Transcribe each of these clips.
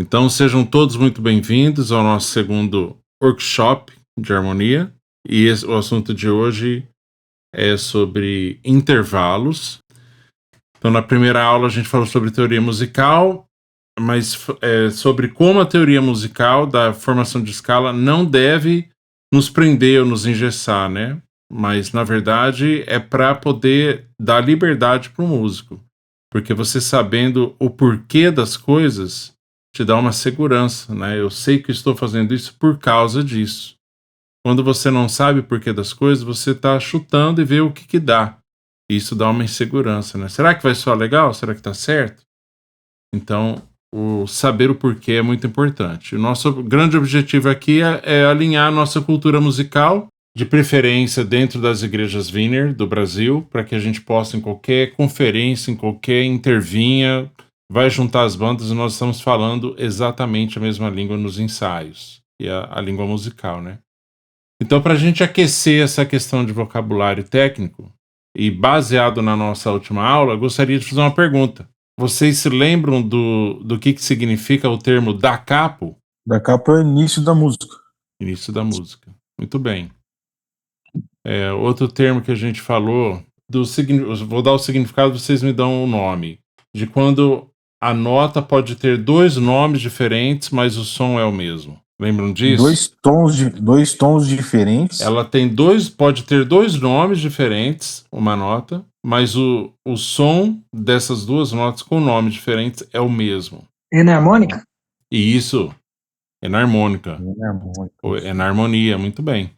Então sejam todos muito bem-vindos ao nosso segundo workshop de harmonia. E o assunto de hoje é sobre intervalos. Então na primeira aula a gente falou sobre teoria musical, mas sobre como a teoria musical da formação de escala não deve nos prender ou nos engessar, né? Mas na verdade é para poder dar liberdade para o músico. Porque você sabendo o porquê das coisas te dá uma segurança, né? Eu sei que estou fazendo isso por causa disso. Quando você não sabe o porquê das coisas, você está chutando e vê o que dá. E isso dá uma insegurança, né? Será que vai soar legal? Será que está certo? Então, o saber o porquê é muito importante. O nosso grande objetivo aqui é alinhar a nossa cultura musical, de preferência dentro das igrejas Wiener do Brasil, para que a gente possa, em qualquer conferência, em qualquer intervinha, vai juntar as bandas e nós estamos falando exatamente a mesma língua nos ensaios, e a língua musical, né? Então, para a gente aquecer essa questão de vocabulário técnico, e baseado na nossa última aula, eu gostaria de fazer uma pergunta. Vocês se lembram do que significa o termo da capo? Da capo é início da música. Início da música. Muito bem. Outro termo que a gente falou, vou dar o significado, vocês me dão o nome. De quando a nota pode ter dois nomes diferentes, mas o som é o mesmo. Lembram disso? Dois tons diferentes. Ela pode ter dois nomes diferentes, uma nota, mas o som dessas duas notas com nomes diferentes é o mesmo. Enarmônica? E isso, enarmônica. É na harmonia, muito bem.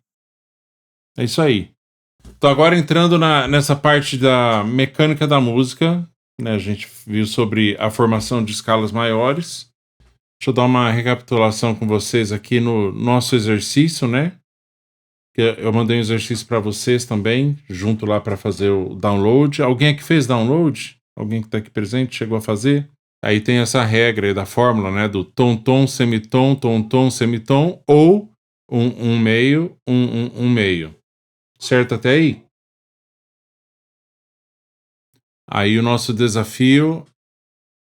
É isso aí. Então agora entrando nessa parte da mecânica da música, né, a gente viu sobre a formação de escalas maiores. Deixa eu dar uma recapitulação com vocês aqui no nosso exercício, né? Eu mandei um exercício para vocês também, junto lá para fazer o download. Alguém aqui fez download? Alguém que está aqui presente chegou a fazer? Aí tem essa regra aí da fórmula, né? Do tom-tom, semitom, tom-tom, semitom, ou um meio, um meio. Certo até aí? Aí o nosso desafio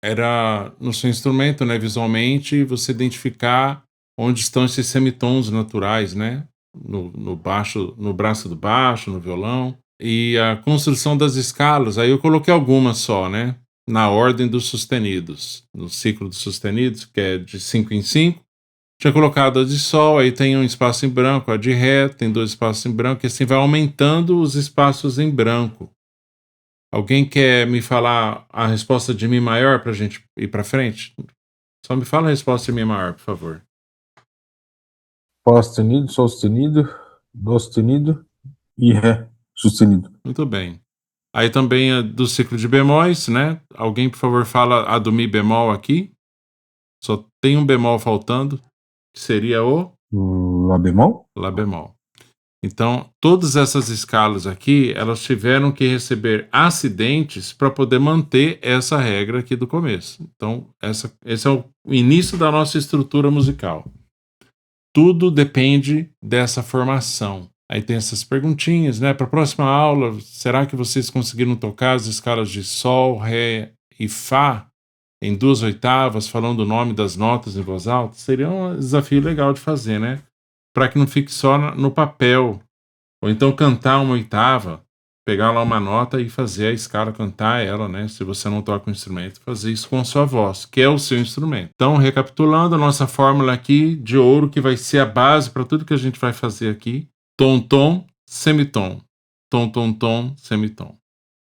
era, no seu instrumento, né, visualmente, você identificar onde estão esses semitons naturais, né? No baixo, no braço do baixo, no violão. E a construção das escalas, aí eu coloquei algumas só, né? Na ordem dos sustenidos. No ciclo dos sustenidos, que é de 5 em 5. Tinha colocado a de sol, aí tem um espaço em branco, a de ré, tem dois espaços em branco, e assim vai aumentando os espaços em branco. Alguém quer me falar a resposta de Mi maior pra gente ir pra frente? Só me fala a resposta de Mi maior, por favor. Fá sustenido, sol sustenido, dó sustenido e ré sustenido. Muito bem. Aí também a do ciclo de bemóis, né? Alguém, por favor, fala a do Mi bemol aqui. Só tem um bemol faltando, que seria o Lá bemol? Lá bemol. Então, todas essas escalas aqui, elas tiveram que receber acidentes para poder manter essa regra aqui do começo. Então, esse é o início da nossa estrutura musical. Tudo depende dessa formação. Aí tem essas perguntinhas, né? Para a próxima aula, será que vocês conseguiram tocar as escalas de Sol, Ré e Fá em 2 oitavas, falando o nome das notas em voz alta? Seria um desafio legal de fazer, né? Para que não fique só no papel. Ou então cantar uma oitava, pegar lá uma nota e fazer a escala, cantar ela, né? Se você não toca o instrumento, fazer isso com a sua voz, que é o seu instrumento. Então, recapitulando a nossa fórmula aqui de ouro, que vai ser a base para tudo que a gente vai fazer aqui: tom-tom, semitom. Tom-tom-tom, semitom.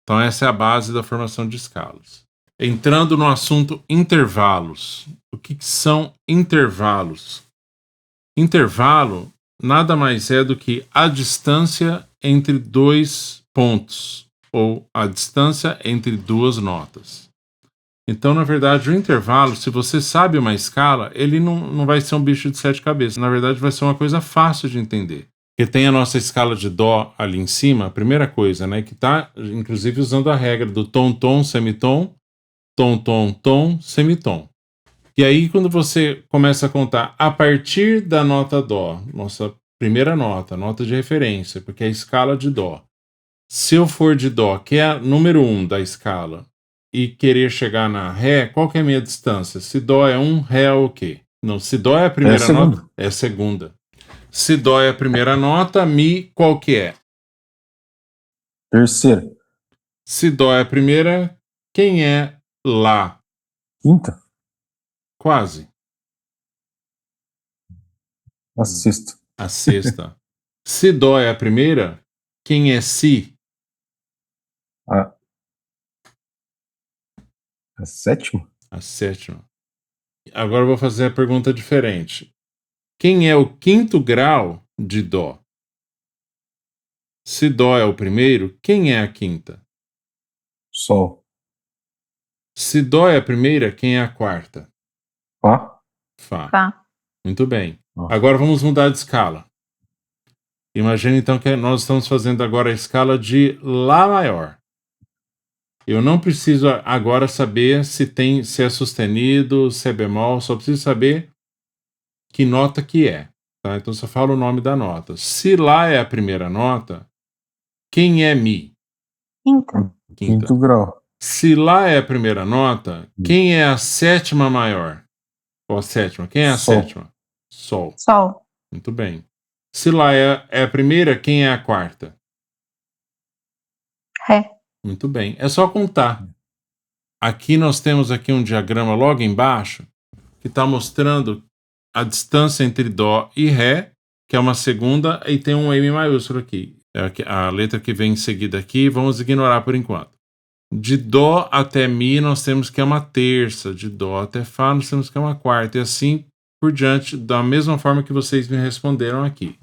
Então, essa é a base da formação de escalas. Entrando no assunto intervalos. O que são intervalos? Intervalo nada mais é do que a distância entre dois pontos, ou a distância entre duas notas. Então, na verdade, o intervalo, se você sabe uma escala, ele não vai ser um bicho de 7 cabeças. Na verdade, vai ser uma coisa fácil de entender. Porque tem a nossa escala de dó ali em cima, a primeira coisa, né? Que está, inclusive, usando a regra do tom-tom, semitom, tom-tom-tom, semitom. E aí, quando você começa a contar a partir da nota dó, nossa primeira nota, nota de referência, porque é a escala de dó. Se eu for de dó, que é a número 1 da escala, e querer chegar na Ré, qual que é a minha distância? Se Dó é 1, Ré é o quê? Não, se Dó é a primeira nota, é a segunda. Se Dó é a primeira nota, Mi qual que é? Terceira. Se Dó é a primeira, quem é Lá? Quinta. Quase. A sexta. A sexta. Se Dó é a primeira, quem é Si? A sétima. A sétima. Agora eu vou fazer a pergunta diferente. Quem é o quinto grau de Dó? Se Dó é o primeiro, quem é a quinta? Sol. Se Dó é a primeira, quem é a quarta? Fá. Fá. Fá. Muito bem. Ó. Agora vamos mudar de escala. Imagine então que nós estamos fazendo agora a escala de Lá maior. Eu não preciso agora saber se é sustenido, se é bemol, só preciso saber que nota que é. Tá? Então só fala o nome da nota. Se Lá é a primeira nota, quem é Mi? Quinta. Quinto grau. Se Lá é a primeira nota, quem é a sétima maior? Ou a sétima? Quem é a Sol. sétima? Sol. Sol. Muito bem. Se Lá é a primeira, quem é a quarta? Ré. Muito bem. É só contar. Aqui nós temos aqui um diagrama logo embaixo que está mostrando a distância entre Dó e Ré, que é uma segunda, e tem um M maiúsculo aqui. É a letra que vem em seguida aqui, vamos ignorar por enquanto. De Dó até Mi nós temos que é uma terça, de Dó até Fá nós temos que é uma quarta, e assim por diante, da mesma forma que vocês me responderam aqui.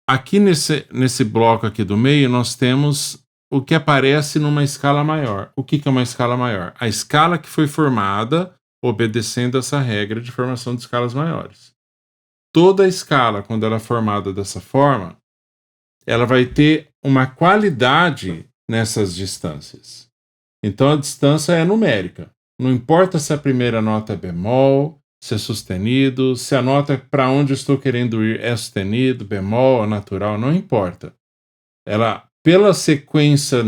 Aqui nesse bloco aqui do meio nós temos o que aparece numa escala maior. O que é uma escala maior? A escala que foi formada obedecendo essa regra de formação de escalas maiores. Toda escala, quando ela é formada dessa forma, ela vai ter uma qualidade nessas distâncias. Então a distância é numérica. Não importa se a primeira nota é bemol, se é sustenido, se a nota para onde eu estou querendo ir é sustenido, bemol, natural, não importa. Ela, pela sequência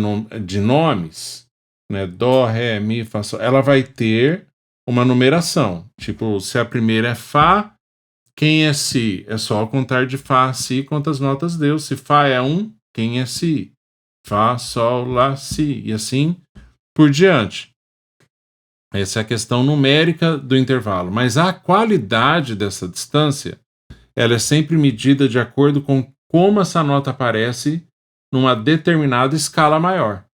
de nomes, né, Dó, Ré, Mi, Fá, Sol, ela vai ter uma numeração. Tipo, se a primeira é Fá, quem é Si? É só contar de Fá a Si quantas notas deu. Se Fá é 1, quem é Si? Fá, Sol, Lá, Si. E assim por diante. Essa é a questão numérica do intervalo. Mas a qualidade dessa distância, ela é sempre medida de acordo com como essa nota aparece numa determinada escala maior.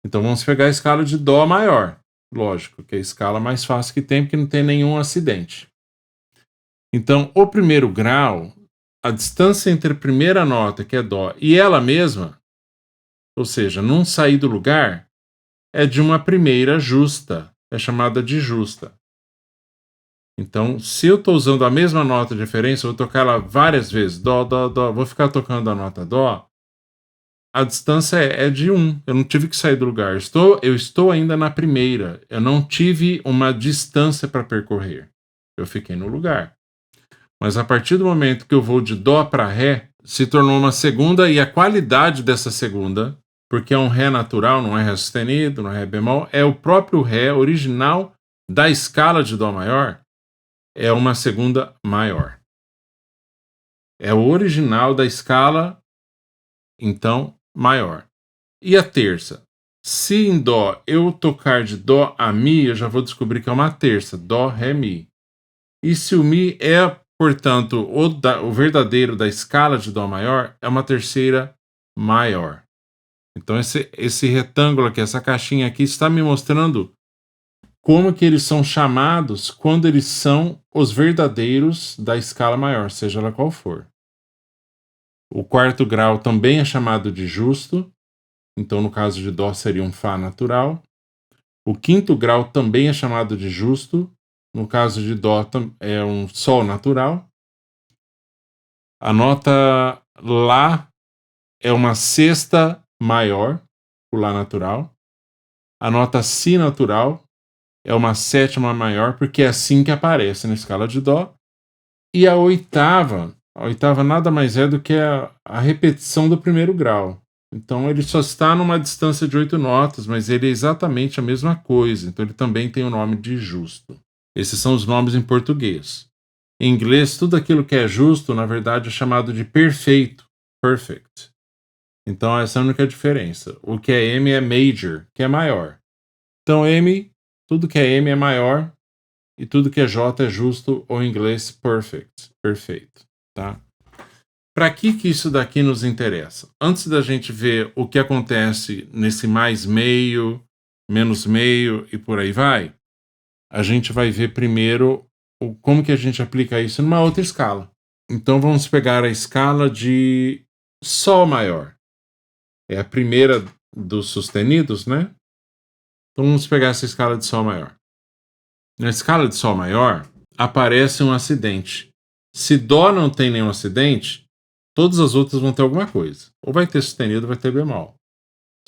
Então vamos pegar a escala de Dó maior. Lógico, que é a escala mais fácil que tem, porque não tem nenhum acidente. Então, o primeiro grau, a distância entre a primeira nota, que é Dó, e ela mesma, ou seja, não sair do lugar, é de uma primeira justa. É chamada de justa. Então, se eu estou usando a mesma nota de referência, eu vou tocar ela várias vezes, Dó, Dó, Dó, vou ficar tocando a nota Dó, a distância é de 1. Eu não tive que sair do lugar. Eu estou ainda na primeira. Eu não tive uma distância para percorrer. Eu fiquei no lugar. Mas a partir do momento que eu vou de Dó para Ré, se tornou uma segunda, e a qualidade dessa segunda, porque é um Ré natural, não é Ré sustenido, não é Ré bemol, é o próprio Ré original da escala de Dó maior, é uma segunda maior. É o original da escala, então, maior. E a terça? Se em Dó eu tocar de Dó a Mi, eu já vou descobrir que é uma terça, Dó, Ré, Mi. E se o Mi é, portanto, o verdadeiro da escala de Dó maior, é uma terceira maior. Então esse retângulo aqui, essa caixinha aqui, está me mostrando como que eles são chamados quando eles são os verdadeiros da escala maior, seja ela qual for. O quarto grau também é chamado de justo, então no caso de Dó seria um Fá natural. O quinto grau também é chamado de justo, no caso de Dó é um Sol natural. A nota Lá é uma sexta maior, o Lá natural. A nota Si natural é uma sétima maior, porque é assim que aparece na escala de Dó. E a oitava nada mais é do que a repetição do primeiro grau. Então ele só está numa distância de 8 notas, mas ele é exatamente a mesma coisa. Então ele também tem o nome de justo. Esses são os nomes em português. Em inglês, tudo aquilo que é justo, na verdade, é chamado de perfeito. Perfect. Então essa é a única diferença. O que é M é major, que é maior. Então M, tudo que é M é maior, e tudo que é J é justo, ou em inglês, perfect. Perfeito. Tá? Para que isso daqui nos interessa? Antes da gente ver o que acontece nesse mais meio, menos meio e por aí vai, a gente vai ver primeiro como que a gente aplica isso numa outra escala. Então vamos pegar a escala de Sol maior. É a primeira dos sustenidos, né? Então vamos pegar essa escala de Sol maior. Na escala de Sol maior, aparece um acidente. Se Dó não tem nenhum acidente, todas as outras vão ter alguma coisa. Ou vai ter sustenido, ou vai ter bemol.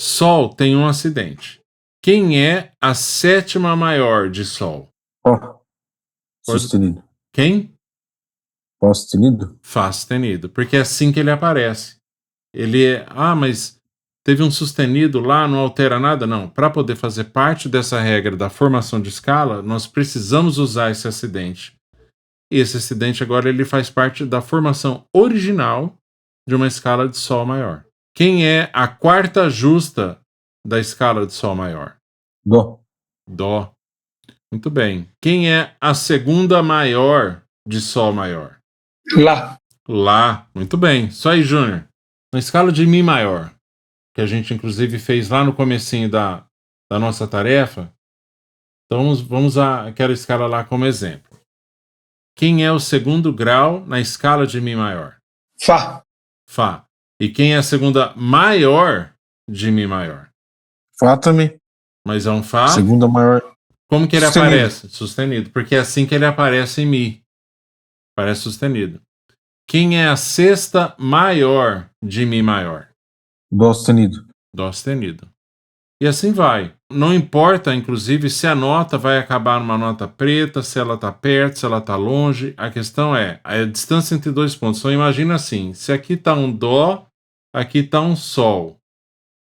Sol tem um acidente. Quem é a sétima maior de Sol? Ó, Pode- sustenido. Quem? Ó, sustenido? Fá sustenido. Porque é assim que ele aparece. Ele é... Ah, mas teve um sustenido lá, não altera nada? Não. Para poder fazer parte dessa regra da formação de escala, nós precisamos usar esse acidente. E esse acidente agora ele faz parte da formação original de uma escala de Sol maior. Quem é a quarta justa da escala de Sol maior? Dó. Dó. Muito bem. Quem é a segunda maior de Sol maior? Lá. Lá. Muito bem. Só aí, Júnior. Na escala de Mi maior, que a gente inclusive fez lá no comecinho da nossa tarefa, então vamos a aquela escala lá como exemplo. Quem é o segundo grau na escala de Mi maior? Fá. Fá. E quem é a segunda maior de Mi maior? Fá também. Mas é um Fá. Segunda maior. Como que ele Sustenido. aparece? Sustenido. Porque é assim que ele aparece em Mi. Parece sustenido. Quem é a sexta maior de Mi maior? Dó sustenido. Dó sustenido. E assim vai. Não importa, inclusive, se a nota vai acabar numa nota preta, se ela está perto, se ela está longe. A questão é a distância entre dois pontos. Então imagina assim, se aqui está um Dó, aqui está um Sol.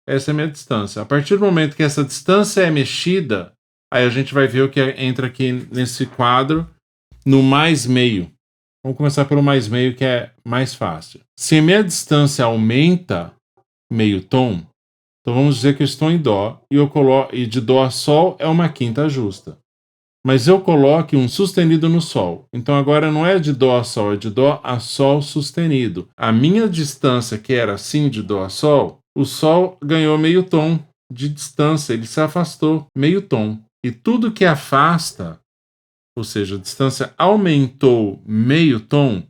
Essa é a minha distância. A partir do momento que essa distância é mexida, aí a gente vai ver o que entra aqui nesse quadro no mais meio. Vamos começar pelo mais meio, que é mais fácil. Se a minha distância aumenta meio tom, então vamos dizer que eu estou em Dó e de Dó a Sol é uma quinta justa. Mas eu coloque um sustenido no Sol. Então agora não é de Dó a Sol, é de Dó a Sol sustenido. A minha distância, que era assim de Dó a Sol, o Sol ganhou meio tom de distância, ele se afastou meio tom. E tudo que afasta, ou seja, a distância aumentou meio tom,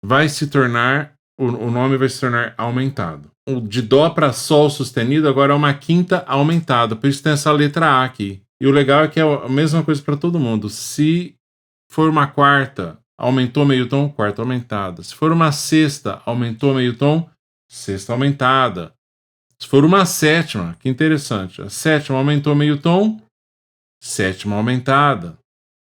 vai se tornar, o nome vai se tornar aumentado. O de Dó para Sol sustenido agora é uma quinta aumentada, por isso tem essa letra A aqui. E o legal é que é a mesma coisa para todo mundo. Se for uma quarta, aumentou meio tom, quarta aumentada. Se for uma sexta, aumentou meio tom, sexta aumentada. Se for uma sétima, que interessante, a sétima aumentou meio tom, sétima aumentada.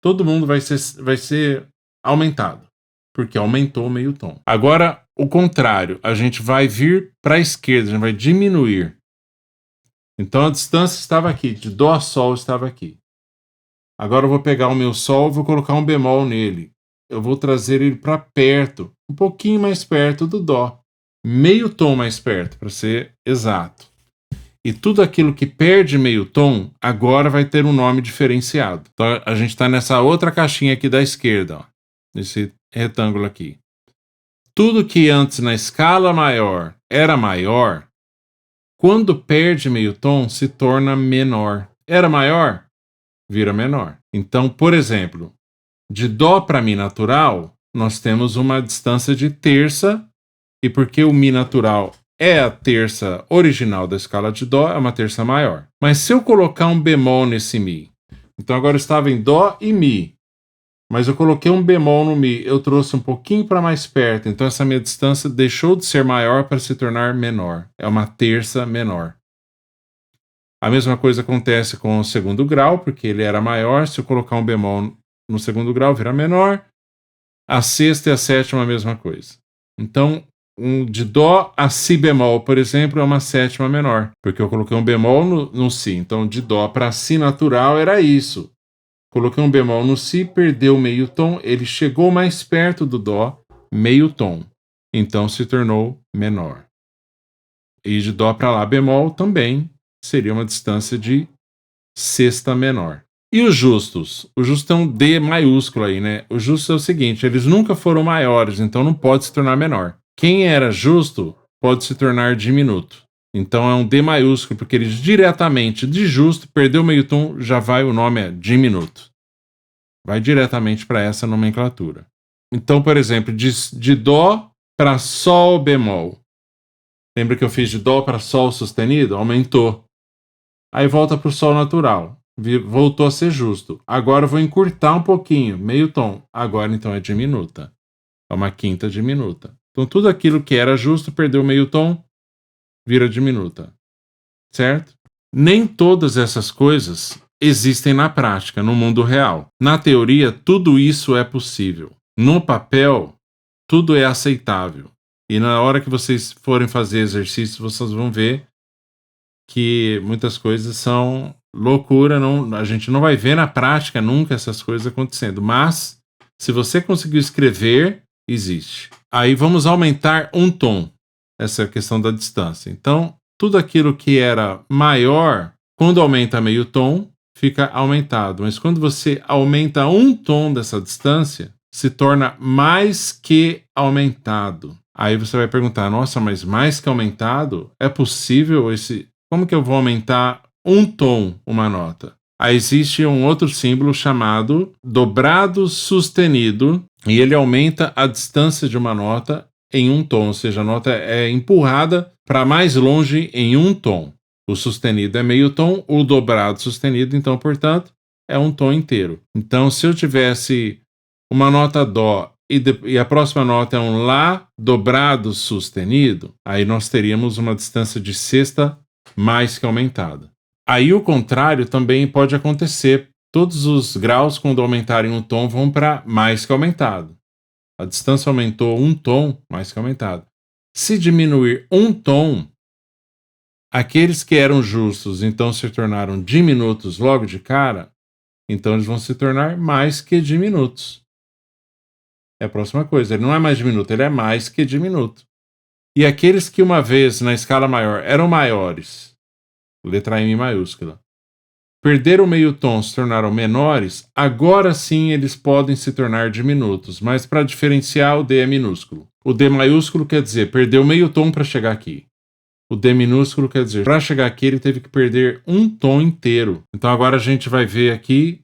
Todo mundo vai ser aumentado, porque aumentou meio tom. Agora, o contrário, a gente vai vir para a esquerda, a gente vai diminuir. Então a distância estava aqui, de Dó a Sol estava aqui. Agora eu vou pegar o meu Sol e vou colocar um bemol nele. Eu vou trazer ele para perto, um pouquinho mais perto do Dó. Meio tom mais perto, para ser exato. E tudo aquilo que perde meio tom, agora vai ter um nome diferenciado. Então a gente está nessa outra caixinha aqui da esquerda, ó, nesse retângulo aqui. Tudo que antes na escala maior era maior, quando perde meio tom, se torna menor. Era maior, vira menor. Então, por exemplo, de Dó para Mi natural, nós temos uma distância de terça, e porque o Mi natural é a terça original da escala de Dó, é uma terça maior. Mas se eu colocar um bemol nesse Mi, então agora eu estava em Dó e Mi, mas eu coloquei um bemol no Mi, eu trouxe um pouquinho para mais perto, então essa minha distância deixou de ser maior para se tornar menor. É uma terça menor. A mesma coisa acontece com o segundo grau, porque ele era maior, se eu colocar um bemol no segundo grau, vira menor. A sexta e a sétima, a mesma coisa. Então, de Dó a Si bemol, por exemplo, é uma sétima menor, porque eu coloquei um bemol no Si. Então, de Dó para Si natural era isso. Coloquei um bemol no Si, perdeu meio tom, ele chegou mais perto do Dó, meio tom. Então, se tornou menor. E de Dó para Lá bemol também seria uma distância de sexta menor. E os justos? O justo é um D maiúsculo aí, né? O justo é o seguinte, eles nunca foram maiores, então não pode se tornar menor. Quem era justo pode se tornar diminuto. Então é um D maiúsculo, porque eles diretamente de justo, perdeu meio tom, já vai, o nome é diminuto. Vai diretamente para essa nomenclatura. Então, por exemplo, de Dó para Sol bemol. Lembra que eu fiz de Dó para Sol sustenido? Aumentou. Aí volta para o Sol natural. Voltou a ser justo. Agora eu vou encurtar um pouquinho, meio tom. Agora então é diminuta. É uma quinta diminuta. Então tudo aquilo que era justo perdeu meio tom, vira diminuta. Certo? Nem todas essas coisas existem na prática, no mundo real. Na teoria, tudo isso é possível. No papel, tudo é aceitável. E na hora que vocês forem fazer exercícios, vocês vão ver que muitas coisas são loucura, a gente não vai ver na prática nunca essas coisas acontecendo, mas se você conseguir escrever, existe. Aí vamos aumentar um tom, essa questão da distância. Então, tudo aquilo que era maior, quando aumenta meio tom, fica aumentado, mas quando você aumenta um tom dessa distância, se torna mais que aumentado. Aí você vai perguntar, nossa, mas mais que aumentado? É possível esse... Como que eu vou aumentar um tom uma nota? Aí existe um outro símbolo chamado dobrado sustenido, e ele aumenta a distância de uma nota em um tom, ou seja, a nota é empurrada para mais longe em um tom. O sustenido é meio tom, o dobrado sustenido, então, portanto, é um tom inteiro. Então, se eu tivesse uma nota Dó e a próxima nota é um Lá dobrado sustenido, aí nós teríamos uma distância de sexta mais que aumentada. Aí o contrário também pode acontecer. Todos os graus, quando aumentarem um tom, vão para mais que aumentado. A distância aumentou um tom, mais que aumentado. Se diminuir um tom, aqueles que eram justos então se tornaram diminutos logo de cara, então eles vão se tornar mais que diminutos. É a próxima coisa, ele não é mais diminuto, ele é mais que diminuto. E aqueles que uma vez na escala maior eram maiores, letra M maiúscula, perderam meio tom, se tornaram menores, agora sim eles podem se tornar diminutos, mas para diferenciar o D é minúsculo. O D maiúsculo quer dizer perdeu meio tom para chegar aqui. O D minúsculo quer dizer para chegar aqui ele teve que perder um tom inteiro. Então agora a gente vai ver aqui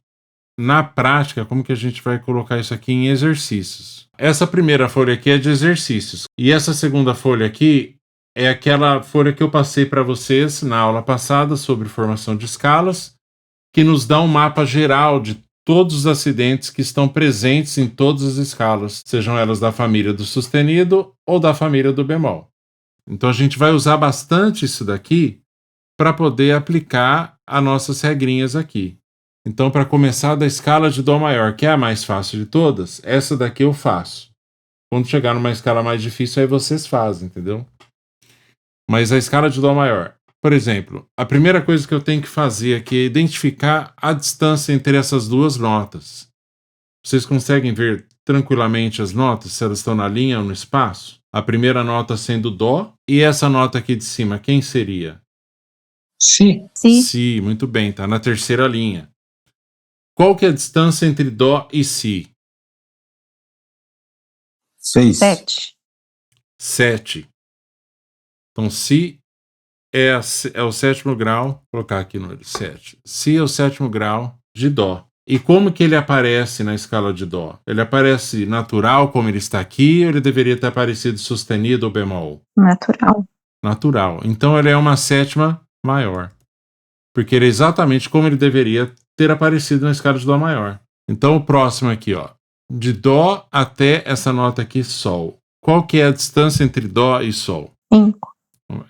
na prática como que a gente vai colocar isso aqui em exercícios. Essa primeira folha aqui é de exercícios e essa segunda folha aqui é aquela folha que eu passei para vocês na aula passada sobre formação de escalas, que nos dá um mapa geral de todos os acidentes que estão presentes em todas as escalas, sejam elas da família do sustenido ou da família do bemol. Então a gente vai usar bastante isso daqui para poder aplicar as nossas regrinhas aqui. Então, para começar da escala de Dó maior, que é a mais fácil de todas, essa daqui eu faço. Quando chegar numa escala mais difícil, aí vocês fazem, entendeu? Mas a escala de Dó maior, por exemplo, a primeira coisa que eu tenho que fazer aqui é identificar a distância entre essas duas notas. Vocês conseguem ver tranquilamente as notas, se elas estão na linha ou no espaço? A primeira nota sendo Dó, e essa nota aqui de cima, quem seria? Si. Si, muito bem, tá na terceira linha. Qual que é a distância entre Dó e Si? 6. 7. Então, Si é o sétimo grau, vou colocar aqui no 7. Si é o sétimo grau de Dó. E como que ele aparece na escala de Dó? Ele aparece natural, como ele está aqui, ou ele deveria ter aparecido sustenido ou bemol? Natural. Natural. Então, ele é uma sétima maior. Porque ele é exatamente como ele deveria ter aparecido na escala de Dó maior. Então, o próximo aqui, ó. De Dó até essa nota aqui, Sol. Qual que é a distância entre Dó e Sol? 5.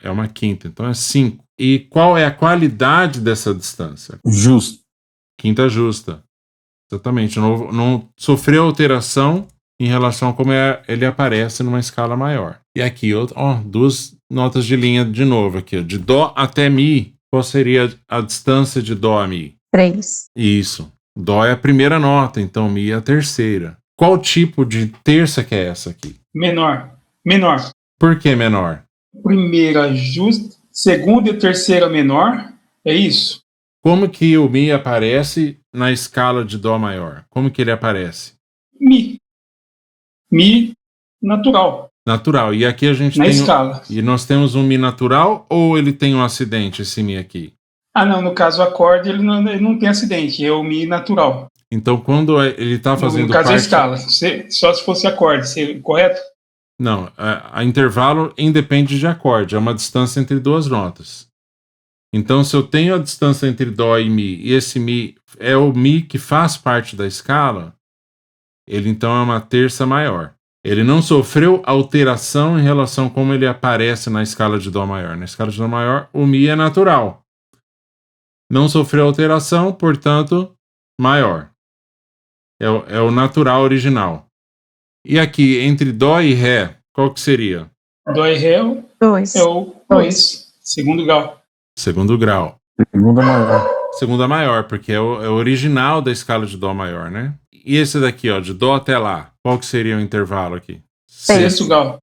É uma quinta, então é 5. E qual é a qualidade dessa distância? Justo. Quinta justa. Exatamente. Não sofreu alteração em relação a como ele aparece numa escala maior. E aqui, duas notas de linha de novo aqui, ó. De Dó até Mi, qual seria a distância de Dó a Mi? 3. Isso. Dó é a primeira nota, então Mi é a terceira. Qual tipo de terça que é essa aqui? Menor. Por que menor? Primeira justa, segunda e terceira menor, é isso? Como que o Mi aparece na escala de Dó maior? Como que ele aparece? Mi natural, Natural. E aqui a gente na tem... escala. E nós temos um Mi natural ou ele tem um acidente, esse Mi aqui? Não, no caso o acorde ele não tem acidente, é o Mi natural. Então quando ele está fazendo no caso parte... a escala, só se fosse acorde, correto? Não, a intervalo independe de acorde, é uma distância entre duas notas. Então, se eu tenho a distância entre Dó e Mi, e esse Mi é o Mi que faz parte da escala, ele então é uma terça maior. Ele não sofreu alteração em relação a como ele aparece na escala de Dó maior. Na escala de Dó maior, o Mi é natural. Não sofreu alteração, portanto, maior. É o natural original. E aqui, entre Dó e Ré, qual que seria? Dó e Ré 2. é o 2, segundo grau. Segundo grau. Segunda maior. Segunda maior, porque é o original da escala de Dó maior, né? E esse daqui, ó, de Dó até Lá, qual que seria o intervalo aqui? Sexto grau.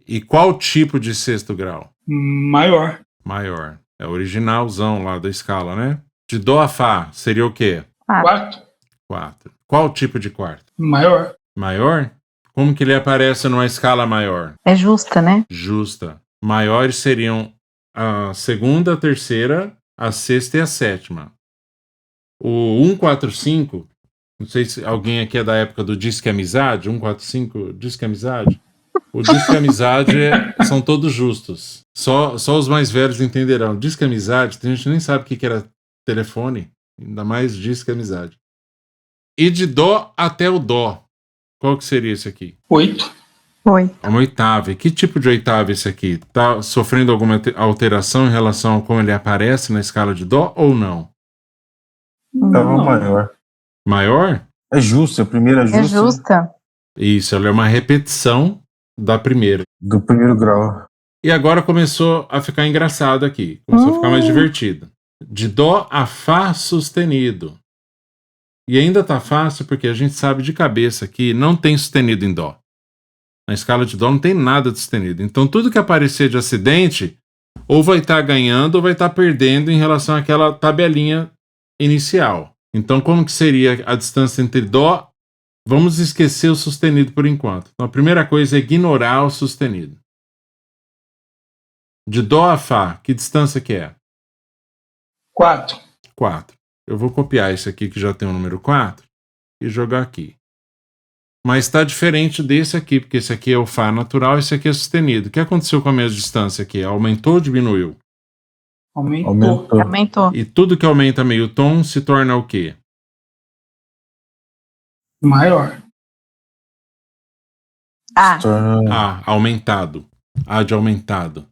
E qual tipo de sexto grau? Maior. Maior. É o originalzão lá da escala, né? De Dó a Fá, seria o quê? Quarto. 4. Qual tipo de quarto? Maior. Maior? Como que ele aparece numa escala maior? É justa, né? Justa. Maiores seriam a segunda, a terceira, a sexta e a sétima. O 145, não sei se alguém aqui é da época do Disque Amizade, 145, Disque Amizade. O Disque Amizade são todos justos. Só os mais velhos entenderão. Disque Amizade, tem gente que nem sabe o que era telefone, ainda mais Disque Amizade. E de Dó até o Dó, qual que seria esse aqui? 8. 8. Uma oitava. E que tipo de oitava esse aqui? Tá sofrendo alguma alteração em relação a como ele aparece na escala de Dó ou não? Tava maior. Maior? É justa, a primeira é justa. É justa. Isso, ela é uma repetição da primeira. Do primeiro grau. E agora começou a ficar engraçado aqui. Começou a ficar mais divertido. De Dó a Fá sustenido. E ainda tá fácil porque a gente sabe de cabeça que não tem sustenido em Dó. Na escala de Dó não tem nada de sustenido. Então tudo que aparecer de acidente ou vai estar ganhando ou vai estar perdendo em relação àquela tabelinha inicial. Então como que seria a distância entre Dó? Vamos esquecer o sustenido por enquanto. Então a primeira coisa é ignorar o sustenido. De Dó a Fá, que distância que é? 4. 4. Eu vou copiar esse aqui que já tem o número 4 e jogar aqui. Mas está diferente desse aqui, porque esse aqui é o Fá natural e esse aqui é sustenido. O que aconteceu com a mesma distância aqui? Aumentou ou diminuiu? Aumentou. E tudo que aumenta meio tom se torna o quê? Maior. Aumentado. A de aumentado.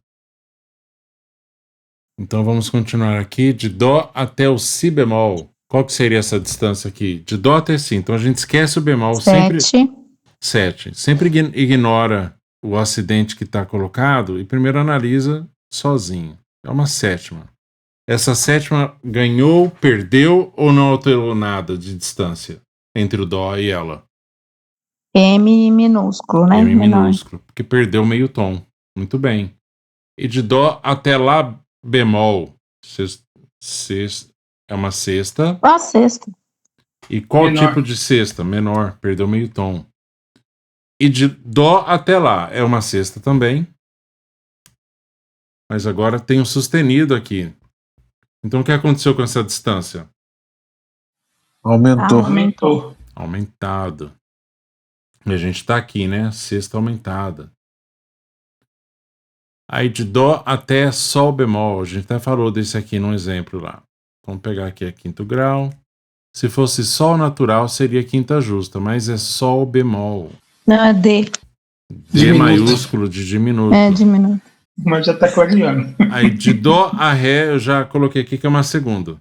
Então vamos continuar aqui de Dó até o Si bemol. Qual que seria essa distância aqui? De Dó até Si. Então a gente esquece o bemol. 7. 7. Sempre ignora o acidente que está colocado e primeiro analisa sozinho. É uma sétima. Essa sétima ganhou, perdeu ou não alterou nada de distância entre o Dó e ela? M minúsculo, né? M minúsculo, porque perdeu meio tom. Muito bem. E de Dó até Lá bemol. É uma sexta. A sexta. E qual Menor. tipo de sexta? Menor, perdeu meio tom. E de Dó até Lá é uma sexta também. Mas agora tem um sustenido aqui. Então o que aconteceu com essa distância? Aumentou. Aumentado. E a gente está aqui, né? Sexta aumentada. Aí de Dó até Sol bemol. A gente até falou desse aqui num exemplo lá. Vamos pegar aqui a quinto grau. Se fosse Sol natural, seria quinta justa, mas é Sol bemol. Não, é D. D Diminuto. maiúsculo de diminuto. É diminuto. Mas já tá clareando. Aí de Dó a Ré eu já coloquei aqui que é uma segunda.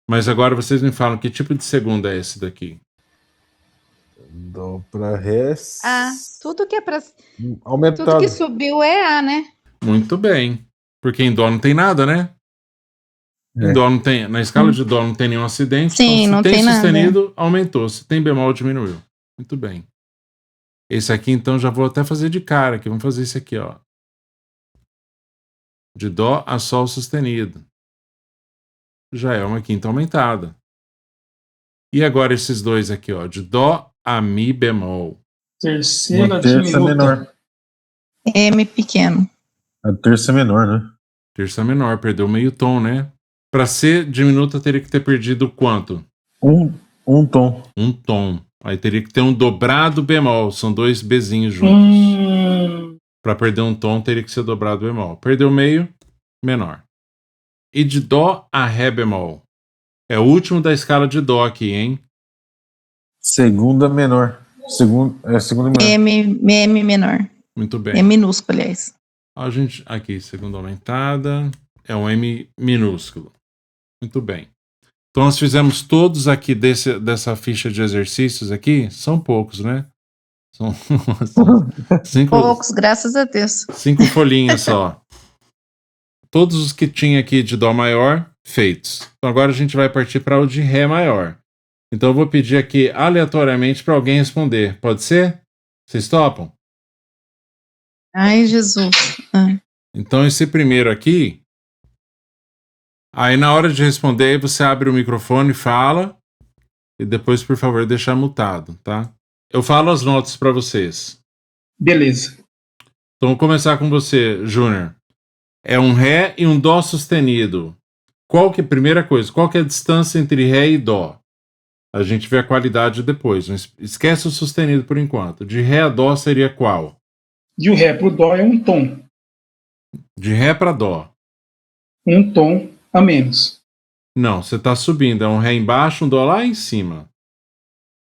Mas agora vocês me falam que tipo de segunda é esse daqui? Dó pra Ré. Tudo que é pra. Tudo Aumentado. que subiu é A, né? Muito bem. Porque em Dó não tem nada, né? Em Dó não tem. Na escala de Dó não tem nenhum acidente. Sim, então, se não tem tem nada. sustenido, aumentou. Se tem bemol, diminuiu. Muito bem. Esse aqui, então, já vou até fazer de cara aqui. Vamos fazer esse aqui, ó. De Dó a Sol sustenido. Já é uma quinta aumentada. E agora esses dois aqui, ó. De Dó a Mi bemol. Terceira Uma terça diminuta. menor. M pequeno. A terça menor, né? Terça menor, perdeu meio tom, né? Para ser diminuta, teria que ter perdido quanto? Um tom. Um tom. Aí teria que ter um dobrado bemol. São dois Bzinhos juntos. Para perder um tom, teria que ser dobrado bemol. Perdeu meio, menor. E de Dó a Ré bemol. É o último da escala de Dó aqui, hein? Segunda menor. Segunda menor. M menor. Muito bem. É minúsculo, aliás. A gente, aqui, segunda aumentada. É um M minúsculo. Muito bem. Então nós fizemos todos aqui dessa ficha de exercícios aqui. São poucos, né? São Poucos, graças a Deus. 5 folhinhas só. Todos os que tinha aqui de Dó maior, feitos. Então agora a gente vai partir para o de Ré maior. Então eu vou pedir aqui aleatoriamente para alguém responder. Pode ser? Vocês topam? Ai, Jesus. Então esse primeiro aqui, aí na hora de responder, você abre o microfone, fala, e depois, por favor, deixa mutado, tá? Eu falo as notas para vocês. Beleza. Então vou começar com você, Júnior. É um Ré e um Dó sustenido. Primeira coisa, qual que é a distância entre Ré e Dó? A gente vê a qualidade depois. Esquece o sustenido por enquanto. De Ré a Dó seria qual? De o Ré pro Dó é um tom. De Ré para Dó. Um tom a menos. Não, você está subindo. É um Ré embaixo, um Dó lá em cima.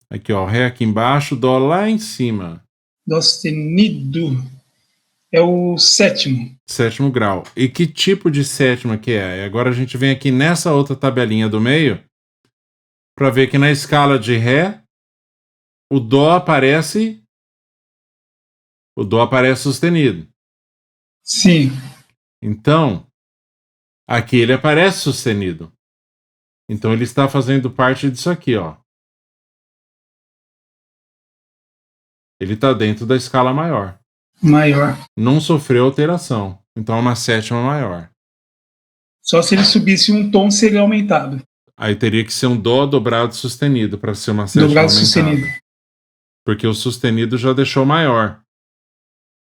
Aqui, ó. Ré aqui embaixo, Dó lá em cima. Dó sustenido é o sétimo. Sétimo grau. E que tipo de sétima que é? E agora a gente vem aqui nessa outra tabelinha do meio para ver que na escala de Ré o Dó aparece sustenido. Sim. Então, aqui ele aparece sustenido. Então ele está fazendo parte disso aqui, ó. Ele está dentro da escala maior. Maior. Não sofreu alteração. Então é uma sétima maior. Só se ele subisse um tom seria aumentado. Aí teria que ser um Dó dobrado sustenido para ser uma sétima Dobrado aumentada. sustenido. Porque o sustenido já deixou maior.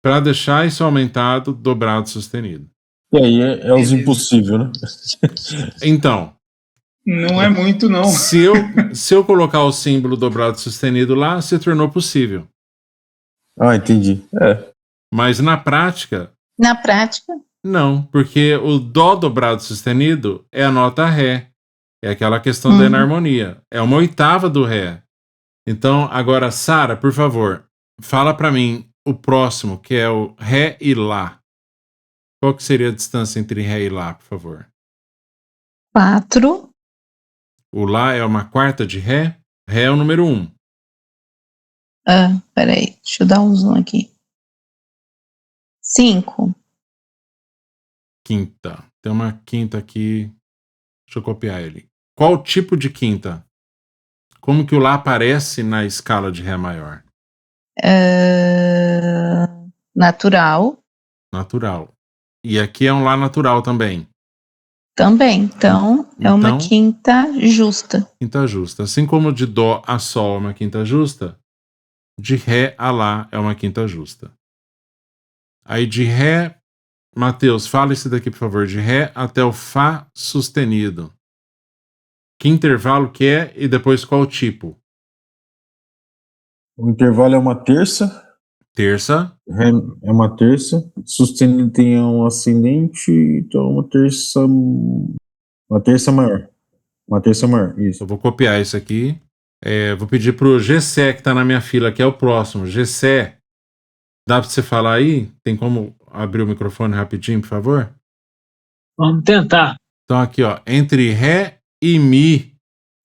Para deixar isso aumentado, dobrado sustenido. E aí é os impossíveis, né? Então, Não é muito, não. se eu colocar o símbolo dobrado sustenido lá, se tornou possível. Ah, entendi. Mas na prática, Na prática, não, porque o Dó dobrado sustenido é a nota Ré. É aquela questão da enarmonia. É uma oitava do Ré. Então, agora, Sara, por favor, fala para mim o próximo, que é o Ré e Lá. Qual que seria a distância entre Ré e Lá, por favor? 4. O Lá é uma quarta de Ré. Ré é o número 1. Peraí, deixa eu dar um zoom aqui. 5. Quinta. Tem uma quinta aqui. Deixa eu copiar ele. Qual tipo de quinta? Como que o Lá aparece na escala de Ré maior? Natural. Natural. E aqui é um Lá natural também. Também. Então, é uma Então, quinta justa. quinta justa. Assim como de Dó a Sol é uma quinta justa, de Ré a Lá é uma quinta justa. Aí de Ré, Matheus, fala esse daqui, por favor. De Ré até o Fá sustenido. Que intervalo que é e depois qual tipo? O intervalo é uma terça. Terça. Ré é uma terça. Sustenido tem um ascendente, então uma terça maior. Uma terça maior, isso. Eu vou copiar isso aqui. Vou pedir pro Gessé, que tá na minha fila, que é o próximo. Gessé, dá pra você falar aí? Tem como abrir o microfone rapidinho, por favor? Vamos tentar. Então aqui, ó, entre Ré e Mi,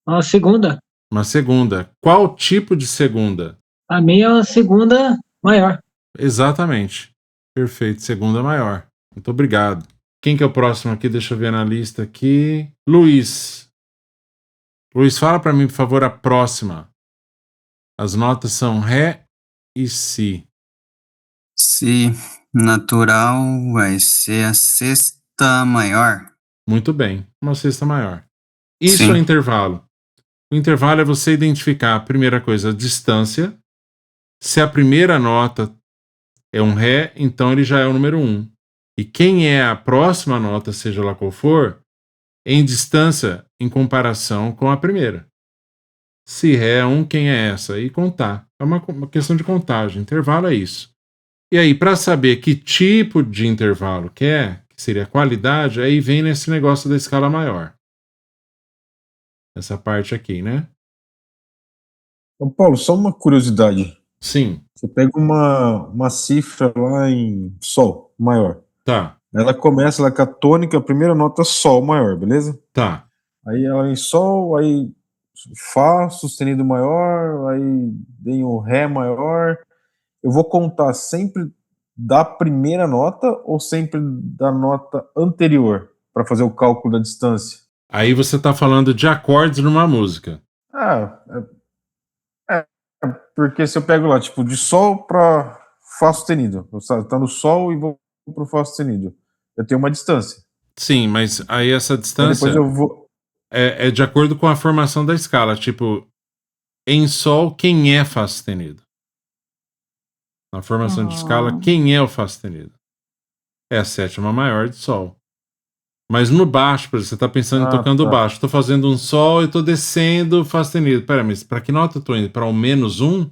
Uma segunda. uma segunda. Qual tipo de segunda? A minha é a segunda maior. Exatamente. Perfeito, segunda maior. Muito obrigado. Quem que é o próximo aqui? Deixa eu ver na lista aqui. Luiz. Luiz, fala para mim, por favor, a próxima. As notas são Ré e Si. Si natural vai ser a sexta maior. Muito bem, uma sexta maior. Isso Sim. é intervalo. O intervalo é você identificar, a primeira coisa, a distância. Se a primeira nota é um Ré, então ele já é o número 1. E quem é a próxima nota, seja lá qual for, em distância em comparação com a primeira. Se Ré é 1, quem é essa? E contar. É uma questão de contagem. Intervalo é isso. E aí, para saber que tipo de intervalo que é, que seria a qualidade, aí vem nesse negócio da escala maior. Essa parte aqui, né? Ô, Paulo, só uma curiosidade. Sim, Você pega uma cifra lá em Sol maior. tá, Ela começa lá com a tônica, a primeira nota Sol maior, beleza? tá. Aí ela em Sol, aí Fá sustenido maior, aí vem o Ré maior. Eu vou contar sempre da primeira nota ou sempre da nota anterior para fazer o cálculo da distância? Aí você tá falando de acordes numa música. Ah, porque se eu pego lá, tipo, de Sol para Fá sustenido, tá no Sol e vou pro Fá sustenido, eu tenho uma distância. Sim, mas aí essa Aí distância depois eu vou. é de acordo com a formação da escala. Tipo, em Sol, quem é Fá sustenido? Na formação de escala, quem é o Fá sustenido? É a sétima maior de Sol. Mas no baixo, por exemplo, você está pensando em tocando Tá. baixo. Estou fazendo um Sol e estou descendo Fá sustenido. Pera, mas para que nota eu estou indo? Para o -1?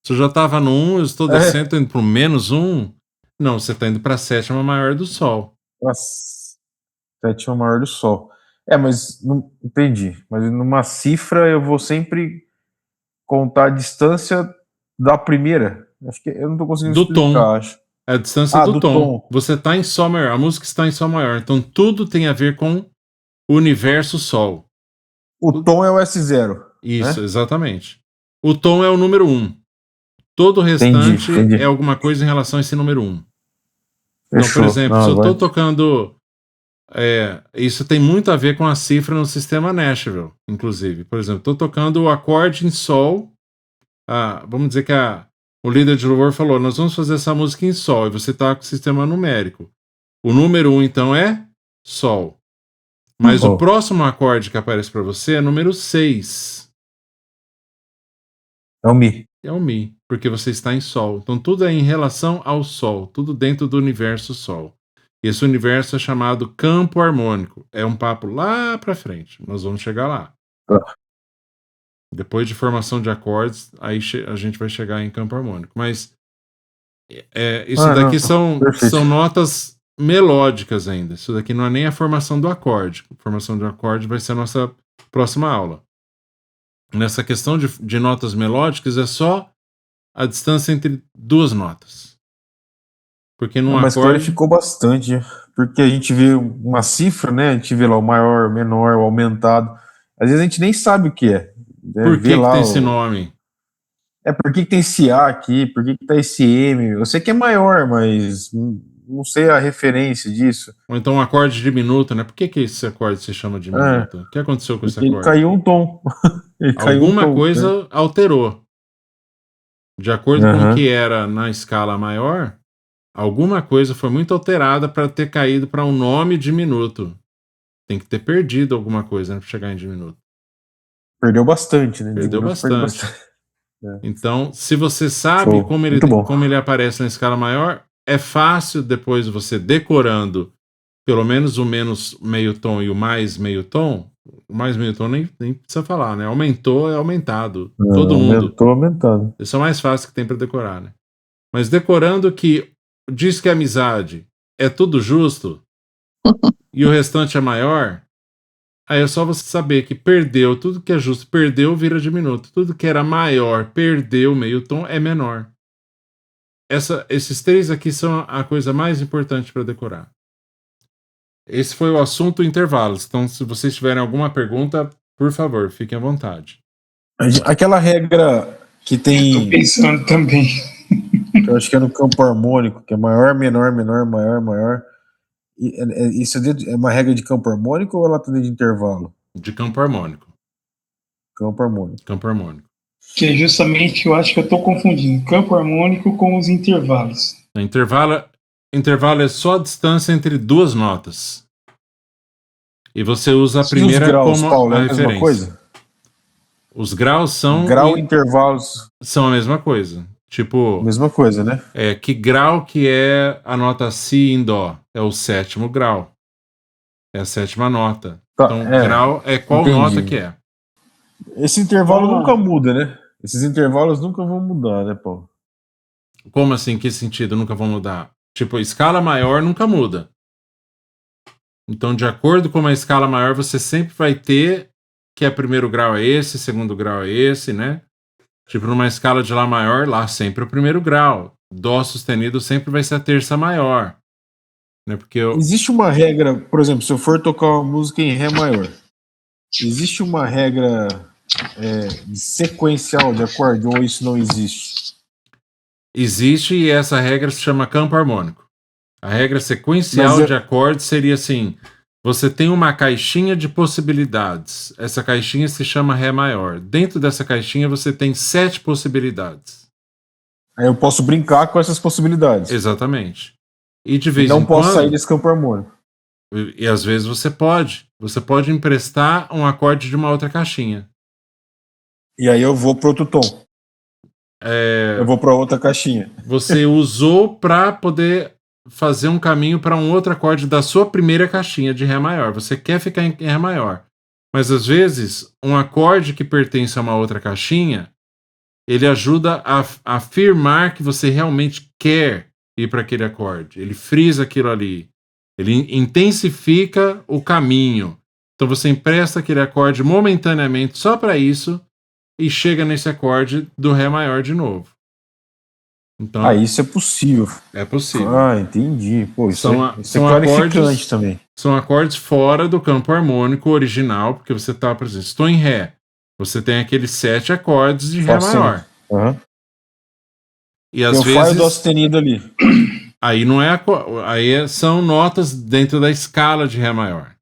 Se eu já estava no 1, eu estou descendo, estou indo para o -1? Não, você está indo para a sétima maior do Sol. A sétima maior do Sol. Mas não entendi. Mas numa cifra eu vou sempre contar a distância da primeira. Acho que eu não tô conseguindo Do explicar, tom. acho. É a distância do do tom. tom. Você está em Sol maior, a música está em Sol maior. Então tudo tem a ver com o universo Sol. O tom é o S0. Isso, né? exatamente. O tom é o número 1. Todo o restante Entendi. é alguma coisa em relação a esse número 1. Então, Fechou. por exemplo, Não, se eu agora- estou tocando. Isso tem muito a ver com a cifra no sistema Nashville, inclusive. Por exemplo, estou tocando o acorde em Sol. Vamos dizer que o líder de louvor falou: nós vamos fazer essa música em Sol, e você está com o sistema numérico. O número 1, então, é Sol. Mas o próximo acorde que aparece para você é número 6. É o Mi. É o Mi, porque você está em Sol. Então tudo é em relação ao Sol, tudo dentro do universo Sol. E esse universo é chamado campo harmônico. É um papo lá para frente. Nós vamos chegar lá. Depois de formação de acordes, aí a gente vai chegar em campo harmônico. Mas isso daqui são notas melódicas ainda. Isso daqui não é nem a formação do acorde. A formação do acorde vai ser a nossa próxima aula. Nessa questão de notas melódicas é só a distância entre duas notas. Porque num Mas acorde... clarificou bastante, porque a gente vê uma cifra, né? A gente vê lá o maior, o menor, o aumentado. Às vezes a gente nem sabe o que é. Por que tem esse nome? Por que tem esse A aqui? Por que tá esse M? Eu sei que é maior, mas não sei a referência disso. Ou então um acorde diminuto, né? Por que esse acorde se chama diminuto? O que aconteceu com esse acorde? Ele caiu um tom. Alguma coisa alterou. De acordo com o que era na escala maior, alguma coisa foi muito alterada para ter caído para um nome diminuto. Tem que ter perdido alguma coisa, né, para chegar em diminuto. Perdeu bastante, né? Perdeu bastante. Então, se você sabe como ele aparece na escala maior, é fácil depois você decorando pelo menos o menos meio tom e o mais meio tom. O mais meio tom nem precisa falar, né? Aumentou, é aumentado. Todo mundo. Aumentou, aumentado. Esse é o mais fácil que tem para decorar, né? Mas decorando que diz que a amizade é tudo justo e o restante é maior, aí é só você saber que perdeu, tudo que é justo perdeu vira diminuto. Tudo que era maior perdeu meio tom é menor. Esses três aqui são a coisa mais importante para decorar. Esse foi o assunto intervalos. Então, se vocês tiverem alguma pergunta, por favor, fiquem à vontade. Aquela regra Que Tô tem, pensando também. eu acho que é no campo harmônico, que é maior, menor, menor, maior, maior. Isso é uma regra de campo harmônico ou ela tá dentro de intervalo? De campo harmônico. Campo harmônico. Campo harmônico. Que é justamente, eu acho que eu tô confundindo campo harmônico com os intervalos. Intervalo é só a distância entre duas notas. E você usa a E os primeira graus, como Paulo, é a a mesma referência. coisa? Os graus são, Grau e intervalos, são a mesma coisa. Tipo, mesma coisa, né? que grau que é a nota Si em Dó? É o 7º grau. É a 7ª nota. Tá, Então, grau é qual entendi. nota que é. Esse intervalo Ah. nunca muda, né? Esses intervalos nunca vão mudar, né, Paulo? Como assim? Que sentido? Nunca vão mudar? Tipo, escala maior nunca muda. Então, de acordo com uma escala maior, você sempre vai ter que primeiro grau é esse, segundo grau é esse, né? Tipo, numa escala de Lá maior, Lá sempre é o primeiro grau. Dó sustenido sempre vai ser a terça maior. Né? Porque Existe uma regra, por exemplo, se eu for tocar uma música em Ré maior, existe uma regra sequencial de acorde ou isso não existe? existe e essa regra se chama campo harmônico. A regra sequencial Mas de acordes seria assim: você tem uma caixinha de possibilidades. Essa caixinha se chama Ré maior. Dentro dessa caixinha você tem 7 possibilidades. Aí eu posso brincar com essas possibilidades. Exatamente. E de E vez não em posso quando, sair desse campo harmônico. e às vezes você pode. Você pode emprestar um acorde de uma outra caixinha. E aí eu vou pro outro tom. É, Eu vou pra outra caixinha. você usou para poder fazer um caminho para um outro acorde da sua primeira caixinha de Ré maior. Você quer ficar em Ré maior. Mas às vezes, um acorde que pertence a uma outra caixinha, ele ajuda a afirmar que você realmente quer ir para aquele acorde. Ele frisa aquilo ali. Ele intensifica o caminho. Então você empresta aquele acorde momentaneamente só para isso e chega nesse acorde do Ré maior de novo. Então, Isso é possível. é possível. Ah, entendi. Pô, isso São é clarificante acordes, também. são acordes fora do campo harmônico original, porque você está, por exemplo, estou em Ré. Você tem aqueles 7 acordes de Ré maior. Uhum. E às Eu vezes faço dó sustenido ali. aí não é são notas dentro da escala de Ré maior.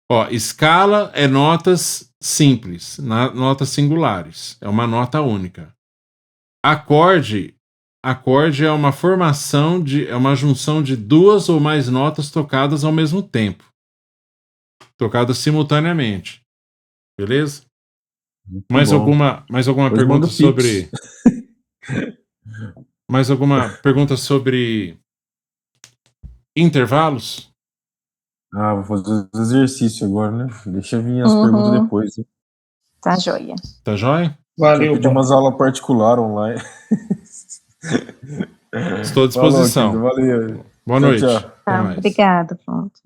Ó, escala é notas simples, notas singulares. É uma nota única. Acorde é uma formação é uma junção de 2 ou mais notas tocadas ao mesmo tempo. Tocadas simultaneamente. Beleza? Mais bom. alguma Depois pergunta manda o Pix. sobre mais alguma pergunta sobre intervalos? Vou fazer exercício agora, né? Deixa vir as perguntas depois. Hein? Tá joia. Tá joia? Valeu, Eu pedi umas aulas particulares online. Estou à disposição. Falou, valeu. Boa Tchau, noite. tchau. Até Tá, mais. obrigada, pronto.